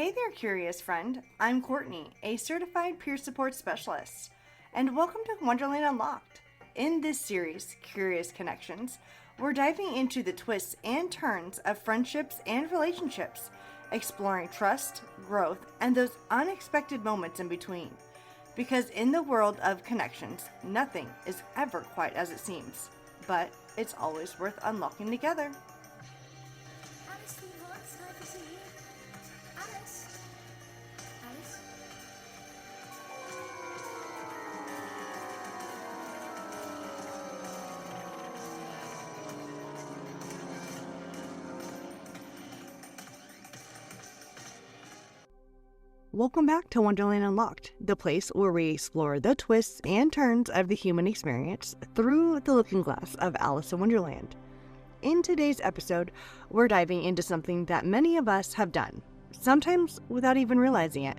Hey there, curious friend. I'm Courtney, a certified peer support specialist, and welcome to Wonderland Unlocked. In this series, Curious Connections, we're diving into the twists and turns of friendships and relationships, exploring trust, growth, and those unexpected moments in between. Because in the world of connections, nothing is ever quite as it seems, but it's always worth unlocking together. Welcome back to Wonderland Unlocked, the place where we explore the twists and turns of the human experience through the looking glass of Alice in Wonderland. In today's episode, we're diving into something that many of us have done, sometimes without even realizing it.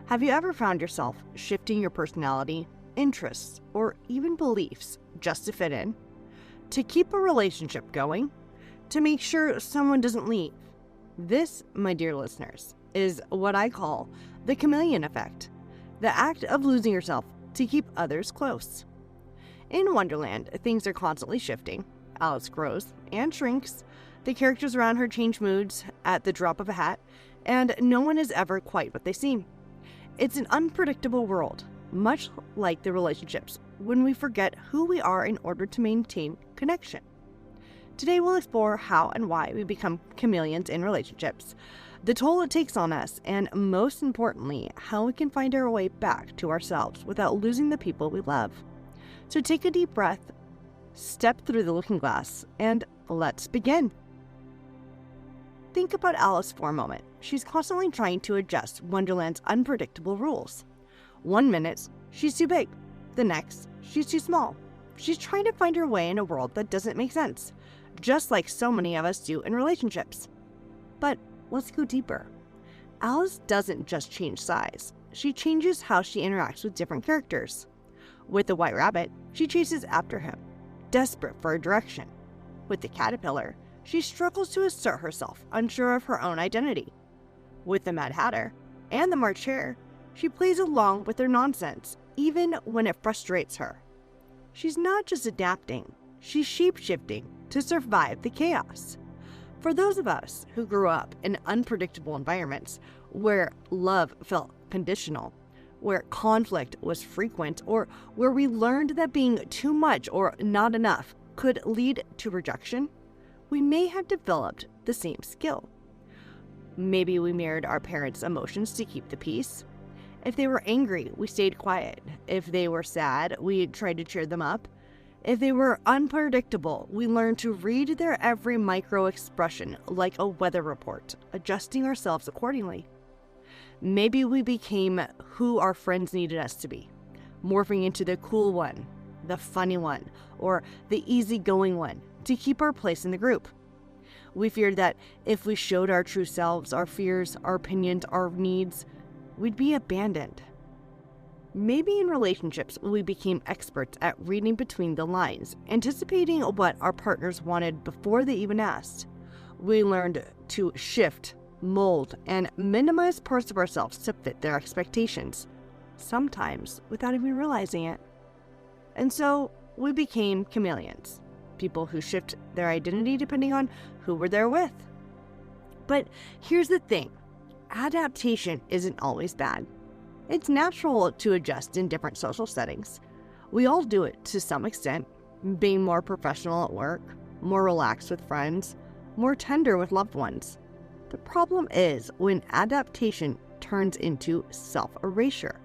Have you ever found yourself shifting your personality, interests, or even beliefs just to fit in? To keep a relationship going? To make sure someone doesn't leave? This, my dear listeners, is what I call the Chameleon Effect, the act of losing yourself to keep others close. In Wonderland, things are constantly shifting. Alice grows and shrinks, the characters around her change moods at the drop of a hat, and no one is ever quite what they seem. It's an unpredictable world, much like the relationships, when we forget who we are in order to maintain connection. Today we'll explore how and why we become chameleons in relationships, the toll it takes on us, and most importantly, how we can find our way back to ourselves without losing the people we love. So take a deep breath, step through the looking glass, and let's begin. Think about Alice for a moment. She's constantly trying to adjust Wonderland's unpredictable rules. 1 minute, she's too big. The next, she's too small. She's trying to find her way in a world that doesn't make sense, just like so many of us do in relationships. But let's go deeper. Alice doesn't just change size. She changes how she interacts with different characters. With the White Rabbit, she chases after him, desperate for a direction. With the Caterpillar, she struggles to assert herself, unsure of her own identity. With the Mad Hatter and the March Hare, she plays along with their nonsense, even when it frustrates her. She's not just adapting, she's shape-shifting to survive the chaos. For those of us who grew up in unpredictable environments where love felt conditional, where conflict was frequent, or where we learned that being too much or not enough could lead to rejection, we may have developed the same skill. Maybe we mirrored our parents' emotions to keep the peace. If they were angry, we stayed quiet. If they were sad, we tried to cheer them up. If they were unpredictable, we learned to read their every micro-expression like a weather report, adjusting ourselves accordingly. Maybe we became who our friends needed us to be, morphing into the cool one, the funny one, or the easygoing one to keep our place in the group. We feared that if we showed our true selves, our fears, our opinions, our needs, we'd be abandoned. Maybe in relationships, we became experts at reading between the lines, anticipating what our partners wanted before they even asked. We learned to shift, mold, and minimize parts of ourselves to fit their expectations, sometimes without even realizing it. And so we became chameleons, people who shift their identity depending on who we're there with. But here's the thing, adaptation isn't always bad. It's natural to adjust in different social settings. We all do it to some extent, being more professional at work, more relaxed with friends, more tender with loved ones. The problem is when adaptation turns into self-erasure.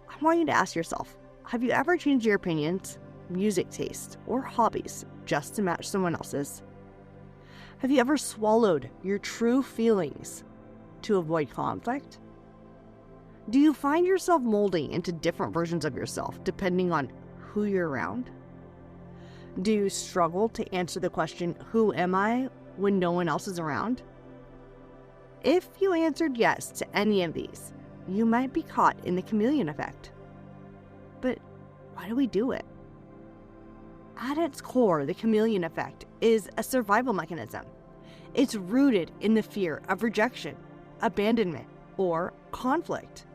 I want you to ask yourself, have you ever changed your opinions, music taste, or hobbies just to match someone else's? Have you ever swallowed your true feelings to avoid conflict? Do you find yourself molding into different versions of yourself depending on who you're around? Do you struggle to answer the question, who am I, when no one else is around? If you answered yes to any of these, you might be caught in the chameleon effect. But why do we do it? At its core, the chameleon effect is a survival mechanism. It's rooted in the fear of rejection, abandonment, or conflict.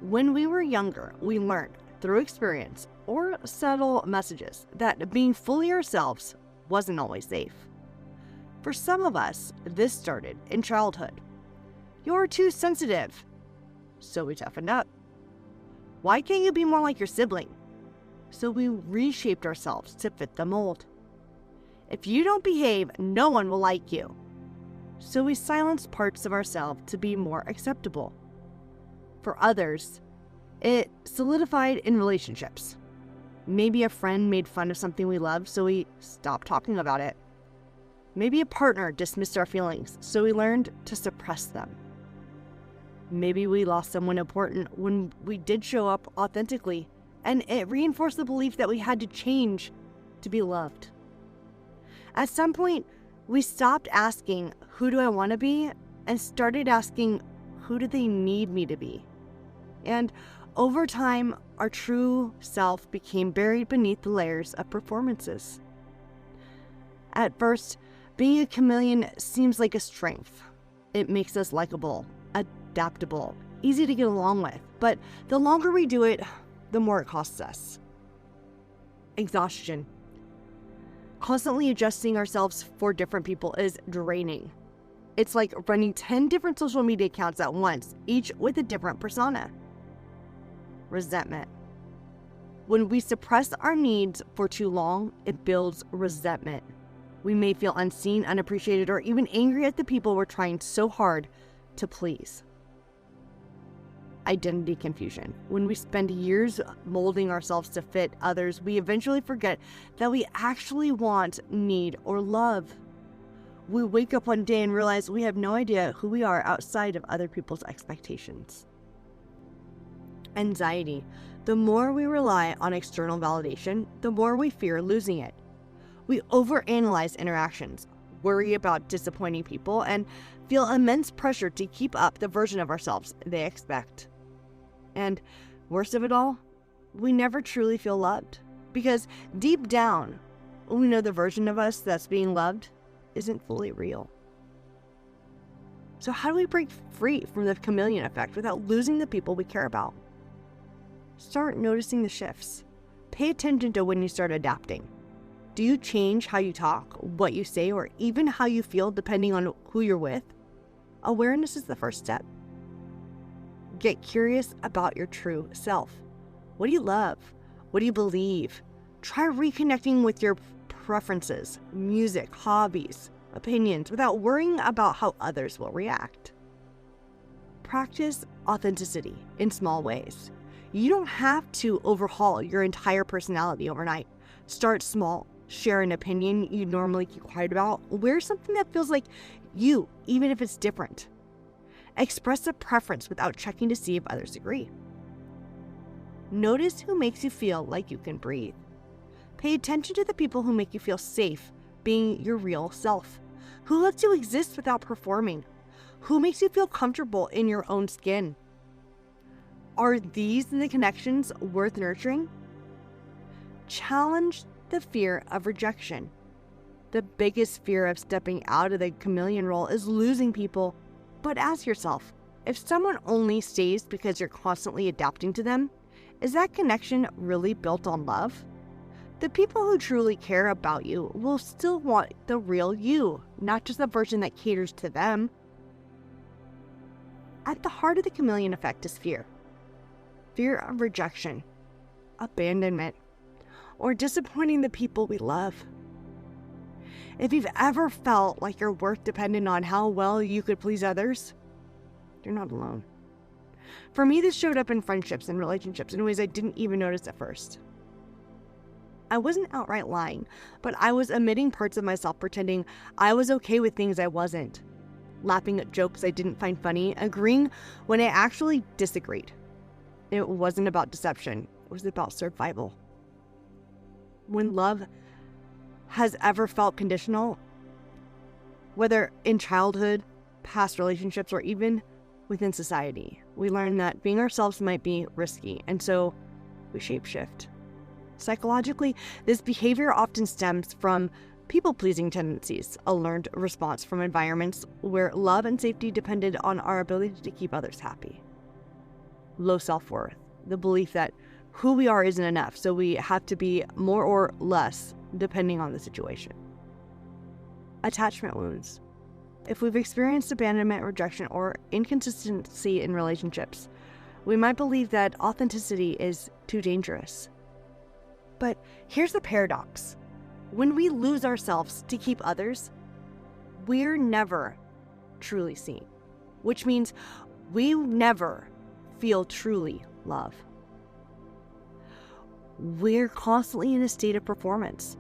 When we were younger, we learned through experience or subtle messages that being fully ourselves wasn't always safe. For some of us, this started in childhood. You're too sensitive, so we toughened up. Why can't you be more like your sibling? So we reshaped ourselves to fit the mold. If you don't behave, no one will like you. So we silenced parts of ourselves to be more acceptable. For others, it solidified in relationships. Maybe a friend made fun of something we loved, so we stopped talking about it. Maybe a partner dismissed our feelings, so we learned to suppress them. Maybe we lost someone important when we did show up authentically, and it reinforced the belief that we had to change to be loved. At some point, we stopped asking, who do I want to be? And started asking, who do they need me to be? And over time, our true self became buried beneath the layers of performances. At first, being a chameleon seems like a strength. It makes us likable, adaptable, easy to get along with. But the longer we do it, the more it costs us. Exhaustion. Constantly adjusting ourselves for different people is draining. It's like running 10 different social media accounts at once, each with a different persona. Resentment. When we suppress our needs for too long, it builds resentment. We may feel unseen, unappreciated, or even angry at the people we're trying so hard to please. Identity confusion. When we spend years molding ourselves to fit others, we eventually forget that we actually want, need, or love. We wake up one day and realize we have no idea who we are outside of other people's expectations. Anxiety. The more we rely on external validation, the more we fear losing it. We overanalyze interactions, worry about disappointing people, and feel immense pressure to keep up the version of ourselves they expect. And worst of it all, we never truly feel loved. Because deep down, we know the version of us that's being loved isn't fully real. So how do we break free from the chameleon effect without losing the people we care about? Start noticing the shifts. Pay attention to when you start adapting. Do you change how you talk, what you say, or even how you feel depending on who you're with? Awareness is the first step. Get curious about your true self. What do you love? What do you believe? Try reconnecting with your preferences, music, hobbies, opinions, without worrying about how others will react. Practice authenticity in small ways. You don't have to overhaul your entire personality overnight. Start small. Share an opinion you normally keep quiet about. Wear something that feels like you, even if it's different. Express a preference without checking to see if others agree. Notice who makes you feel like you can breathe. Pay attention to the people who make you feel safe being your real self. Who lets you exist without performing? Who makes you feel comfortable in your own skin? Are these the connections worth nurturing? Challenge the fear of rejection. The biggest fear of stepping out of the chameleon role is losing people. But ask yourself, if someone only stays because you're constantly adapting to them, is that connection really built on love? The people who truly care about you will still want the real you, not just the version that caters to them. At the heart of the chameleon effect is fear. Fear of rejection, abandonment, or disappointing the people we love. If you've ever felt like your worth depended on how well you could please others, you're not alone. For me, this showed up in friendships and relationships in ways I didn't even notice at first. I wasn't outright lying, but I was omitting parts of myself, pretending I was okay with things I wasn't, laughing at jokes I didn't find funny, agreeing when I actually disagreed. It wasn't about deception, it was about survival. When love has ever felt conditional, whether in childhood, past relationships, or even within society, we learn that being ourselves might be risky, and so we shapeshift. Psychologically, this behavior often stems from people-pleasing tendencies, a learned response from environments where love and safety depended on our ability to keep others happy. Low self-worth, the belief that who we are isn't enough, so we have to be more or less depending on the situation. Attachment wounds. If we've experienced abandonment, rejection, or inconsistency in relationships, we might believe that authenticity is too dangerous. But here's the paradox. When we lose ourselves to keep others, we're never truly seen, which means we never feel truly love. We're constantly in a state of performance,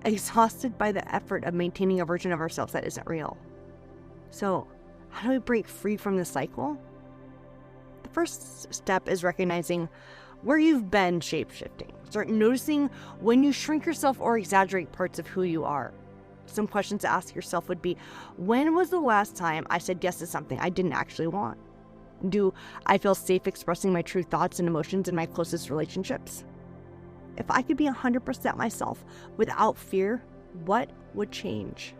exhausted by the effort of maintaining a version of ourselves that isn't real. So, how do we break free from this cycle? The first step is recognizing where you've been shape-shifting. Start noticing when you shrink yourself or exaggerate parts of who you are. Some questions to ask yourself would be, when was the last time I said yes to something I didn't actually want? Do I feel safe expressing my true thoughts and emotions in my closest relationships? If I could be 100% myself without fear, what would change?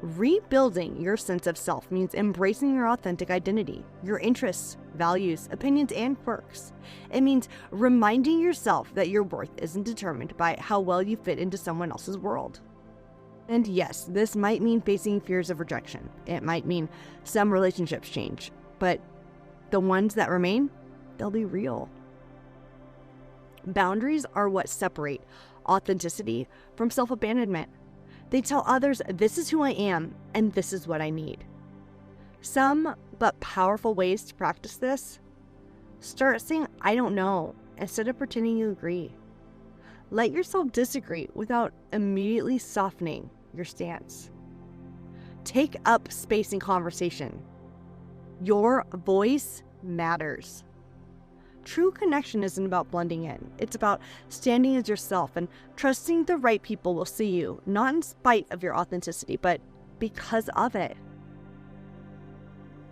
Rebuilding your sense of self means embracing your authentic identity, your interests, values, opinions, and quirks. It means reminding yourself that your worth isn't determined by how well you fit into someone else's world. And yes, this might mean facing fears of rejection. It might mean some relationships change, but the ones that remain, they'll be real. Boundaries are what separate authenticity from self-abandonment. They tell others, this is who I am, and this is what I need. Some but powerful ways to practice this: start saying, I don't know, instead of pretending you agree. Let yourself disagree without immediately softening your stance. Take up space in conversation. Your voice matters. True connection isn't about blending in. It's about standing as yourself and trusting the right people will see you, not in spite of your authenticity, but because of it.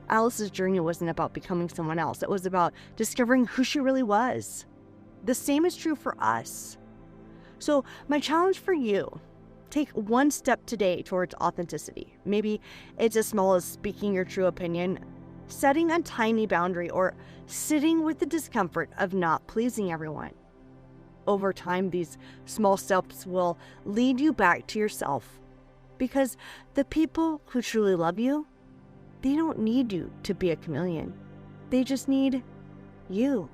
Alice's journey wasn't about becoming someone else. It was about discovering who she really was. The same is true for us. So my challenge for you, take one step today towards authenticity. Maybe it's as small as speaking your true opinion, setting a tiny boundary, or sitting with the discomfort of not pleasing everyone. Over time, these small steps will lead you back to yourself, because the people who truly love you, they don't need you to be a chameleon. They just need you.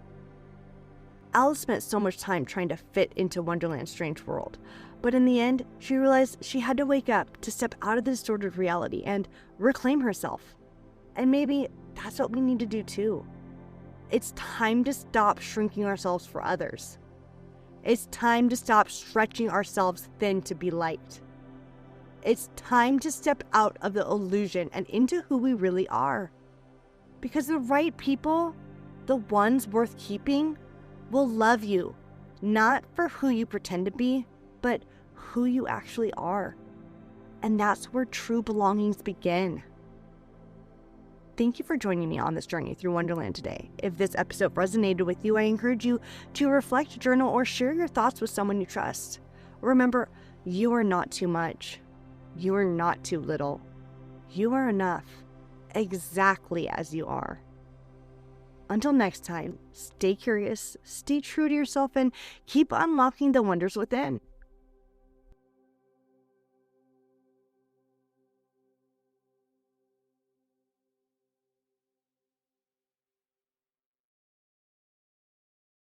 Alice spent so much time trying to fit into Wonderland's strange world, but in the end, she realized she had to wake up to step out of the distorted reality and reclaim herself. And maybe that's what we need to do too. It's time to stop shrinking ourselves for others. It's time to stop stretching ourselves thin to be liked. It's time to step out of the illusion and into who we really are. Because the right people, the ones worth keeping, will love you, not for who you pretend to be, but who you actually are. And that's where true belongings begin. Thank you for joining me on this journey through Wonderland today. If this episode resonated with you, I encourage you to reflect, journal, or share your thoughts with someone you trust. Remember, you are not too much. You are not too little. You are enough, exactly as you are. Until next time, stay curious, stay true to yourself, and keep unlocking the wonders within.